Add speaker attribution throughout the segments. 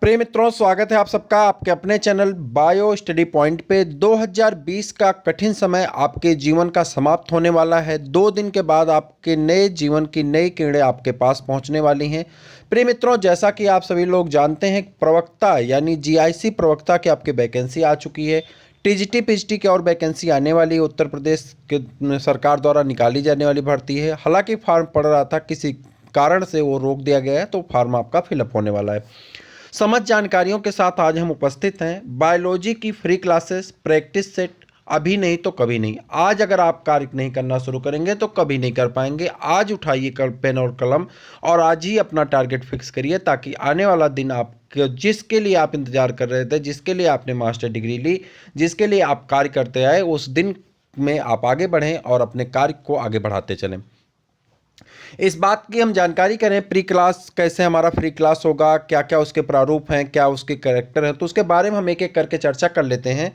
Speaker 1: प्रिय मित्रों, स्वागत है आप सबका आपके अपने चैनल बायो स्टडी पॉइंट पे। 2020 का कठिन समय आपके जीवन का समाप्त होने वाला है। 2 दिन के बाद आपके नए जीवन की नई किरणें आपके पास पहुंचने वाली हैं। प्रिय मित्रों, जैसा कि आप सभी लोग जानते हैं, प्रवक्ता यानी जीआईसी प्रवक्ता की आपकी वैकेंसी आ चुकी है। टीजीटी पीजीटी की और वैकेंसी आने वाली है। उत्तर प्रदेश के सरकार द्वारा निकाली जाने वाली भर्ती है। हालांकि फॉर्म पड़ रहा था, किसी कारण से वो रोक दिया गया है, तो फॉर्म आपका फिलअप होने वाला है। समझ जानकारियों के साथ आज हम उपस्थित हैं। बायोलॉजी की फ्री क्लासेस, प्रैक्टिस सेट, अभी नहीं तो कभी नहीं। आज अगर आप कार्य नहीं करना शुरू करेंगे तो कभी नहीं कर पाएंगे। आज उठाइए पेन और कलम और आज ही अपना टारगेट फिक्स करिए, ताकि आने वाला दिन आप जिसके लिए आप इंतजार कर रहे थे, जिसके लिए आपने मास्टर डिग्री ली, जिसके लिए आप कार्य करते आए, उस दिन में आप आगे बढ़ें और अपने कार्य को आगे बढ़ाते चलें। इस बात की हम जानकारी करें, प्री क्लास कैसे हमारा फ्री क्लास होगा, क्या क्या उसके प्रारूप हैं, क्या उसके कैरेक्टर हैं, तो उसके बारे में हम एक एक करके चर्चा कर लेते हैं।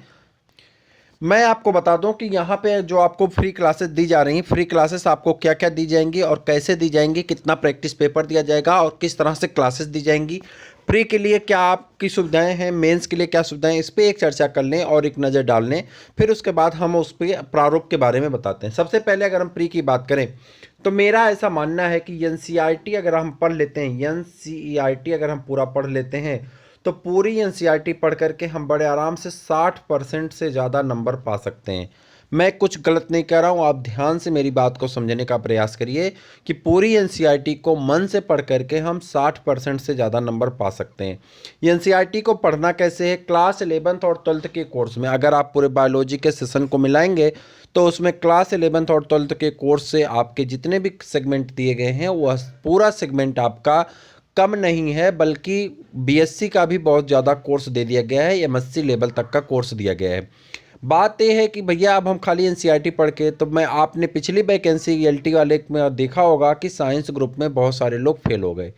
Speaker 1: मैं आपको बता दूं कि यहाँ पे जो आपको फ्री क्लासेस दी जा रही हैं, फ्री क्लासेस आपको क्या क्या दी जाएंगी और कैसे दी जाएंगी, कितना प्रैक्टिस पेपर दिया जाएगा और किस तरह से क्लासेस दी जाएंगी, प्री के लिए क्या आपकी सुविधाएं हैं, मेंस के लिए क्या सुविधाएं, इस पर एक चर्चा कर लें और एक नज़र डाल लें। फिर उसके बाद हम उस पर प्रारूप के बारे में बताते हैं। सबसे पहले अगर हम प्री की बात करें तो मेरा ऐसा मानना है कि एनसीईआरटी अगर हम पढ़ लेते हैं, एनसीईआरटी अगर हम पूरा पढ़ लेते हैं तो पूरी एनसीईआरटी पढ़ करके हम बड़े आराम से 60% से ज़्यादा नंबर पा सकते हैं। मैं कुछ गलत नहीं कह रहा हूँ, आप ध्यान से मेरी बात को समझने का प्रयास करिए कि पूरी एनसीईआरटी को मन से पढ़ करके हम 60% से ज़्यादा नंबर पा सकते हैं। एनसीईआरटी को पढ़ना कैसे है? क्लास 11th और 12th के कोर्स में अगर आप पूरे बायोलॉजी के सेशन को मिलाएंगे तो उसमें क्लास 11th और 12th के कोर्स से आपके जितने भी सेगमेंट दिए गए हैं, वह पूरा सेगमेंट आपका कम नहीं है, बल्कि बीएससी का भी बहुत ज़्यादा कोर्स दे दिया गया है, एमएससी लेवल तक का कोर्स दिया गया है। बात यह है कि भैया अब हम खाली एनसीईआरटी पढ़ के, तो मैं आपने पिछली वैकेंसी एलटी वाले में देखा होगा कि साइंस ग्रुप में बहुत सारे लोग फेल हो गए।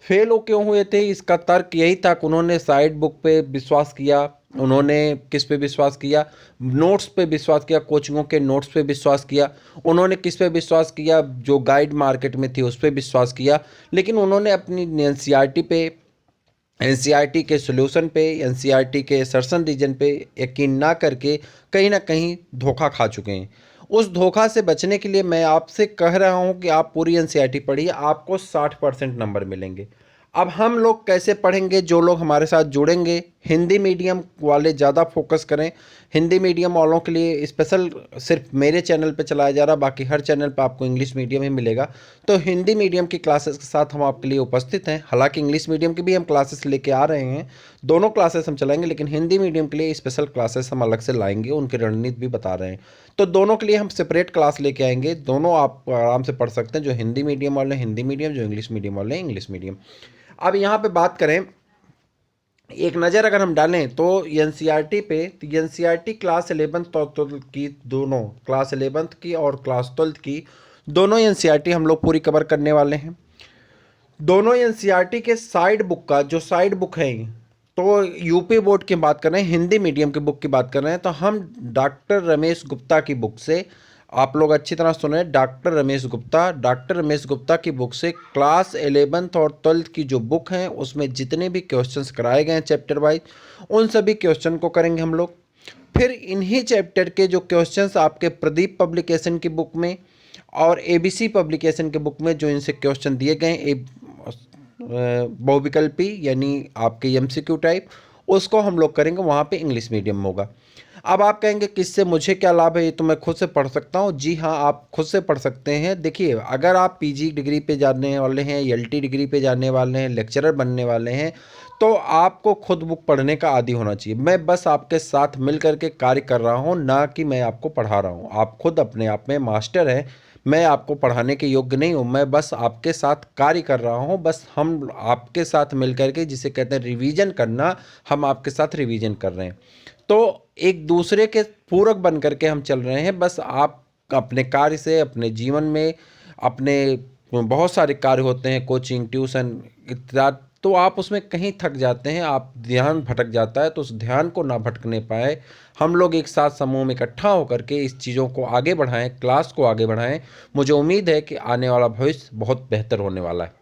Speaker 1: फेल हो क्यों हुए थे? इसका तर्क यही था कि उन्होंने साइड बुक पे विश्वास किया। उन्होंने किस पे विश्वास किया? नोट्स पे विश्वास किया, कोचिंगों के नोट्स पे विश्वास किया। उन्होंने किस पे विश्वास किया? जो गाइड मार्केट में थी उस पर विश्वास किया। लेकिन उन्होंने अपनी एनसीईआरटी पे, एनसीईआरटी के सॉल्यूशन पे, एनसीईआरटी के सर्सन रीजन पे यकीन ना करके कहीं ना कहीं धोखा खा चुके हैं। उस धोखा से बचने के लिए मैं आपसे कह रहा हूं कि आप पूरी एनसीईआरटी पढ़िए, आपको 60% नंबर मिलेंगे। अब हम लोग कैसे पढ़ेंगे? जो लोग हमारे साथ जुड़ेंगे, हिंदी मीडियम वाले ज़्यादा फोकस करें। हिंदी मीडियम वालों के लिए स्पेशल सिर्फ मेरे चैनल पे चलाया जा रहा, बाकी हर चैनल पे आपको इंग्लिश मीडियम ही मिलेगा। तो हिंदी मीडियम की क्लासेस के साथ हम आपके लिए उपस्थित हैं। हालांकि इंग्लिश मीडियम की भी हम क्लासेस लेके आ रहे हैं, दोनों क्लासेस हम चलाएंगे, लेकिन हिंदी मीडियम के लिए स्पेशल क्लासेस हम अलग से लाएंगे, उनकी रणनीति भी बता रहे हैं। तो दोनों के लिए हम सेपरेट क्लास लेके आएंगे। दोनों आप आराम से पढ़ सकते हैं, जो हिंदी मीडियम वाले हिंदी मीडियम, जो इंग्लिश मीडियम वाले इंग्लिश मीडियम। अब यहाँ पे बात करें, एक नज़र अगर हम डालें तो एनसीईआरटी पे, तो एनसीईआरटी क्लास 11th और 12th की, दोनों क्लास 11th की और क्लास 12th की दोनों एनसीईआरटी हम लोग पूरी कवर करने वाले हैं। दोनों एनसीईआरटी के साइड बुक का, जो साइड बुक है, तो यूपी बोर्ड की बात कर रहे हैं, हिंदी मीडियम की बुक की बात कर रहे हैं, तो हम डॉक्टर रमेश गुप्ता की बुक से, आप लोग अच्छी तरह सुने, डॉक्टर रमेश गुप्ता की बुक से क्लास 11th और 12th की जो बुक हैं उसमें जितने भी क्वेश्चंस कराए गए हैं चैप्टर वाइज, उन सभी क्वेश्चन को करेंगे हम लोग। फिर इन्हीं चैप्टर के जो क्वेश्चंस आपके प्रदीप पब्लिकेशन की बुक में और एबीसी पब्लिकेशन के बुक में जो इनसे क्वेश्चन दिए गए हैं, बहुविकल्पी यानी आपके एमसीक्यू टाइप, उसको हम लोग करेंगे, वहाँ पे इंग्लिश मीडियम होगा। अब आप कहेंगे किससे मुझे क्या लाभ है, ये तो मैं खुद से पढ़ सकता हूँ। जी हाँ, आप खुद से पढ़ सकते हैं। देखिए, अगर आप पीजी डिग्री पे जाने वाले हैं, एलटी डिग्री पे जाने वाले हैं, लेक्चरर बनने वाले हैं, तो आपको खुद बुक पढ़ने का आदी होना चाहिए। मैं बस आपके साथ मिल करके कार्य कर रहा हूँ, ना कि मैं आपको पढ़ा रहा हूँ। आप खुद अपने आप में मास्टर हैं, मैं आपको पढ़ाने के योग्य नहीं हूँ। मैं बस आपके साथ कार्य कर रहा हूँ। बस हम आपके साथ मिल करके, जिसे कहते हैं रिवीजन करना, हम आपके साथ रिवीजन कर रहे हैं। तो एक दूसरे के पूरक बन करके हम चल रहे हैं। बस आप अपने कार्य से, अपने जीवन में, अपने बहुत सारे कार्य होते हैं, कोचिंग, ट्यूशन इत्यादि, तो आप उसमें कहीं थक जाते हैं, आप ध्यान भटक जाता है, तो उस ध्यान को ना भटकने पाए, हम लोग एक साथ समूह में इकट्ठा होकर के इस चीज़ों को आगे बढ़ाएं, क्लास को आगे बढ़ाएं। मुझे उम्मीद है कि आने वाला भविष्य बहुत बेहतर होने वाला है।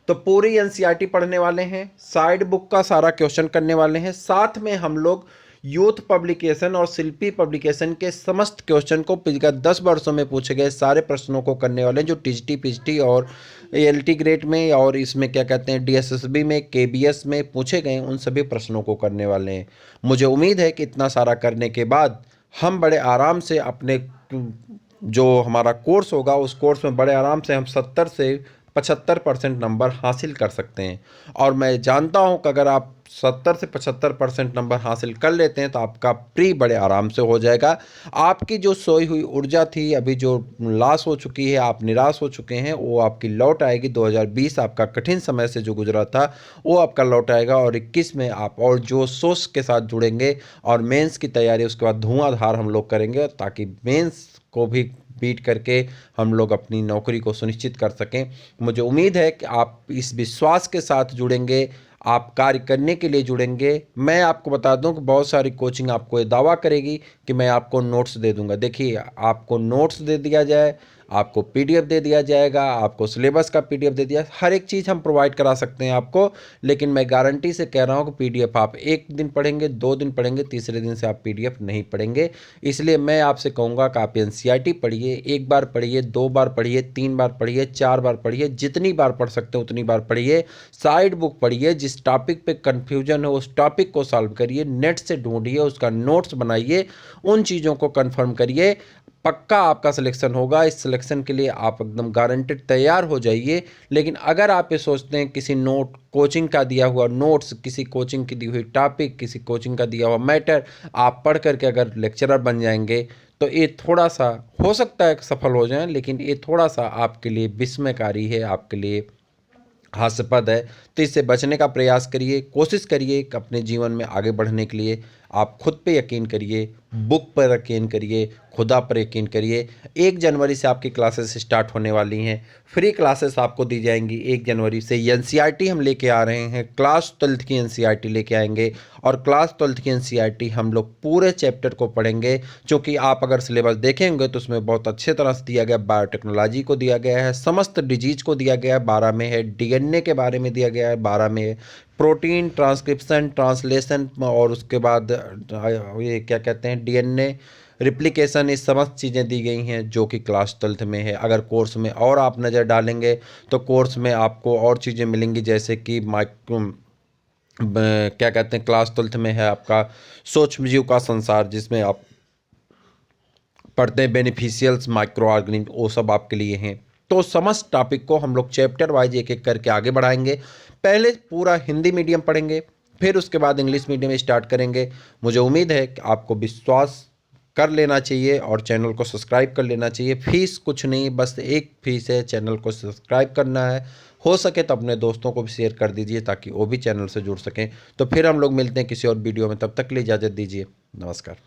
Speaker 1: तो पूरी एनसीईआरटी पढ़ने वाले हैं, साइड बुक का सारा क्वेश्चन करने वाले हैं, साथ में हम लोग यूथ पब्लिकेशन और शिल्पी पब्लिकेशन के समस्त क्वेश्चन को पिछले 10 वर्षों में पूछे गए सारे प्रश्नों को करने वाले हैं, जो टीजीटी पीजीटी और एलटी ग्रेड में और इसमें क्या कहते हैं डीएसएसबी में केबीएस में पूछे गए उन सभी प्रश्नों को करने वाले हैं। मुझे उम्मीद है कि इतना सारा करने के बाद हम बड़े आराम से अपने जो हमारा कोर्स होगा उस कोर्स में बड़े आराम से हम 70 से 75% नंबर हासिल कर सकते हैं। और मैं जानता हूं कि अगर आप 70 से 75% नंबर हासिल कर लेते हैं तो आपका प्री बड़े आराम से हो जाएगा। आपकी जो सोई हुई ऊर्जा थी, अभी जो लॉस हो चुकी है, आप निराश हो चुके हैं, वो आपकी लौट आएगी। 2020 आपका कठिन समय से जो गुजरा था वो आपका लौट आएगा और 21 में आप और जो सोच के साथ जुड़ेंगे और मेंस की तैयारी उसके बाद धुआंधार हम लोग करेंगे ताकि मेंस को भी बीट करके हम लोग अपनी नौकरी को सुनिश्चित कर सकें। मुझे उम्मीद है कि आप इस विश्वास के साथ जुड़ेंगे, आप कार्य करने के लिए जुड़ेंगे। मैं आपको बता दूं कि बहुत सारी कोचिंग आपको ये दावा करेगी कि मैं आपको नोट्स दे दूंगा। देखिए, आपको नोट्स दे दिया जाए, आपको पीडीएफ दे दिया जाएगा, आपको सिलेबस का पीडीएफ दे दिया, हर एक चीज़ हम प्रोवाइड करा सकते हैं आपको। लेकिन मैं गारंटी से कह रहा हूँ कि पीडीएफ आप 1 दिन पढ़ेंगे, 2 दिन पढ़ेंगे, तीसरे दिन से आप पीडीएफ नहीं पढ़ेंगे। इसलिए मैं आपसे कहूँगा कि आप एनसीईआरटी पढ़िए, 1 बार पढ़िए, 2 बार पढ़िए, 3 बार पढ़िए, 4 बार पढ़िए, जितनी बार पढ़ सकते हैं उतनी बार पढ़िए। साइड बुक पढ़िए, जिस टॉपिक पे कन्फ्यूजन है उस टॉपिक को सॉल्व करिए, नेट से ढूंढिए, उसका नोट्स बनाइए, उन चीज़ों को कन्फर्म करिए। पक्का आपका सिलेक्शन होगा। इस सिलेक्शन के लिए आप एकदम गारंटेड तैयार हो जाइए। लेकिन अगर आप ये सोचते हैं किसी कोचिंग का दिया हुआ नोट्स, किसी कोचिंग की दी हुई टॉपिक, किसी कोचिंग का दिया हुआ मैटर आप पढ़ करके अगर लेक्चरर बन जाएंगे तो ये थोड़ा सा हो सकता है सफल हो जाएं, लेकिन ये थोड़ा सा आपके लिए विस्मयकारी है, आपके लिए हास्यास्पद है। तो इससे बचने का प्रयास करिए, कोशिश करिए कि अपने जीवन में आगे बढ़ने के लिए आप खुद पे यकीन करिए, बुक पर यकीन करिए, खुदा पर यकीन करिए। 1 जनवरी से आपकी क्लासेस स्टार्ट होने वाली हैं, फ्री क्लासेस आपको दी जाएंगी। 1 जनवरी से एनसीईआरटी हम लेके आ रहे हैं, क्लास 12th की एनसीईआरटी लेके आएंगे और क्लास 12th की एनसीईआरटी हम लोग पूरे चैप्टर को पढ़ेंगे। क्योंकि आप अगर सिलेबस देखेंगे तो उसमें बहुत अच्छे तरह से दिया गया, बायोटेक्नोलॉजी को दिया गया है, समस्त डिजीज को दिया गया है, 12 में है, डीएनए के बारे में दिया गया है, 12 में है, प्रोटीन ट्रांसक्रिप्शन ट्रांसलेशन और उसके बाद ये क्या कहते हैं डीएनए रिप्लिकेशन, ये समस्त चीज़ें दी गई हैं जो कि क्लास 12th में है। अगर कोर्स में और आप नज़र डालेंगे तो कोर्स में आपको और चीज़ें मिलेंगी, जैसे कि क्या कहते हैं क्लास 12th में है आपका सूक्ष्म जीव का संसार, जिसमें आप पढ़ते हैं बेनिफिशियल्स माइक्रो ऑर्गेनिज्म, वो सब आपके लिए हैं। तो समस्त टॉपिक को हम लोग चैप्टर वाइज एक एक करके आगे बढ़ाएंगे। पहले पूरा हिंदी मीडियम पढ़ेंगे, फिर उसके बाद इंग्लिश मीडियम स्टार्ट करेंगे। मुझे उम्मीद है कि आपको विश्वास कर लेना चाहिए और चैनल को सब्सक्राइब कर लेना चाहिए। फीस कुछ नहीं, बस एक फीस है, चैनल को सब्सक्राइब करना है। हो सके तो अपने दोस्तों को भी शेयर कर दीजिए ताकि वो भी चैनल से जुड़ सकें। तो फिर हम लोग मिलते हैं किसी और वीडियो में, तब तक के लिए इजाज़त दीजिए। नमस्कार।